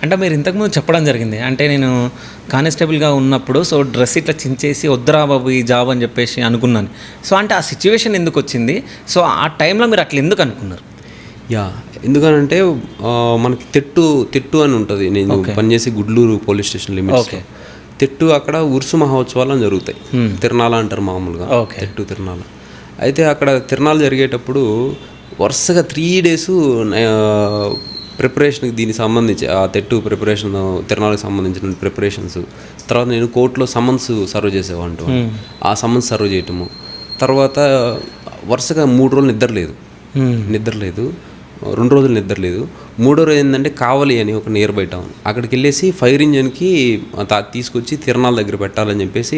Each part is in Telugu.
అంటే మీరు ఇంతకుముందు చెప్పడం జరిగింది, అంటే నేను కానిస్టేబుల్గా ఉన్నప్పుడు సో డ్రెస్ ఇట్లా చించేసి వద్దురా బాబు ఈ జాబ్ అని చెప్పేసి అనుకున్నాను. సో అంటే ఆ సిచ్యువేషన్ ఎందుకు వచ్చింది, సో ఆ టైంలో మీరు అట్లా ఎందుకు అనుకున్నారు? యా, ఎందుకనంటే మనకి తెట్టు అని ఉంటుంది. నేను పనిచేసి గుడ్లూరు పోలీస్ స్టేషన్ లిమిట్స్. తెట్టు అక్కడ ఉర్సు మహోత్సవాలు అని జరుగుతాయి. తిరణాల అంటారు మామూలుగా, తెట్టు తిరణాలు. అయితే అక్కడ తిరణాలు జరిగేటప్పుడు వరుసగా 3 days ప్రిపరేషన్కి దీనికి సంబంధించి ఆ తెట్టు ప్రిపరేషన్, తిరణాలకు సంబంధించిన ప్రిపరేషన్స్. తర్వాత నేను కోర్టులో సమన్స్ సర్వ్ చేసేవాడు. ఆ సమన్స్ సర్వ్ చేయటము. తర్వాత వరుసగా 3 రోజులు నిద్ర లేదు, 2 రోజులు నిద్ర లేదు. 3వ రోజు ఏంటంటే కావలి అని ఒక నియర్ బై టౌన్, అక్కడికి వెళ్ళేసి ఫైర్ ఇంజన్కి తీసుకొచ్చి తిరణాల దగ్గర పెట్టాలని చెప్పేసి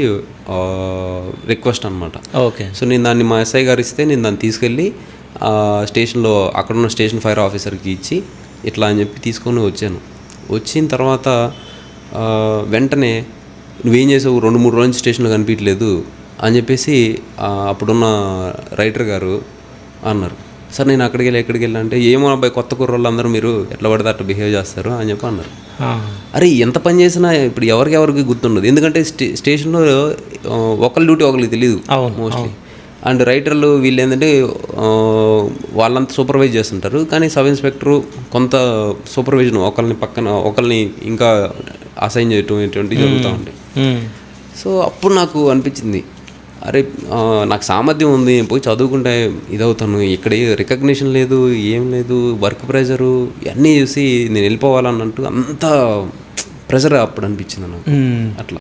రిక్వెస్ట్ అనమాట. ఓకే. సో నేను దాన్ని మా ఎస్ఐ గారు ఇస్తే నేను దాన్ని తీసుకెళ్ళి స్టేషన్లో అక్కడున్న స్టేషన్ ఫైర్ ఆఫీసర్కి ఇచ్చి ఇట్లా అని చెప్పి తీసుకొని వచ్చాను. వచ్చిన తర్వాత వెంటనే నువ్వేం చేసావు, 2-3 రోజులు స్టేషన్లో కనిపించలేదు అని చెప్పేసి అప్పుడున్న రైటర్ గారు అన్నారు. సార్ నేను ఎక్కడికి వెళ్ళి అంటే ఏమో అబ్బాయి కొత్త కుర్రోళ్ళు అందరూ మీరు ఎట్లా పడితే అట్లా బిహేవ్ చేస్తారు అని చెప్పి అన్నారు. అరే ఎంత పని చేసినా ఇప్పుడు ఎవరికి గుర్తుండదు, ఎందుకంటే స్టేషన్లో ఒకరి డ్యూటీ ఒకరికి తెలియదు మోస్ట్లీ. అండ్ రైటర్లు వీళ్ళు ఏంటంటే వాళ్ళంతా సూపర్వైజ్ చేస్తుంటారు, కానీ సబ్ ఇన్స్పెక్టరు కొంత సూపర్విజన్ ఒకరిని ఇంకా అసైన్ చేయటం ఇటువంటివి జరుగుతూ ఉంటాయి. సో అప్పుడు నాకు అనిపించింది, అరే నాకు సామర్థ్యం ఉంది, నేను పోయి చదువుకుంటే ఇదవుతాను, ఇక్కడ రికగ్నిషన్ లేదు, ఏం లేదు, వర్క్ ప్రెషరు ఇవన్నీ చూసి నేను వెళ్ళిపోవాలన్నట్టు అంత ప్రెషర్ అప్పుడు అనిపించింది నాకు. అట్లా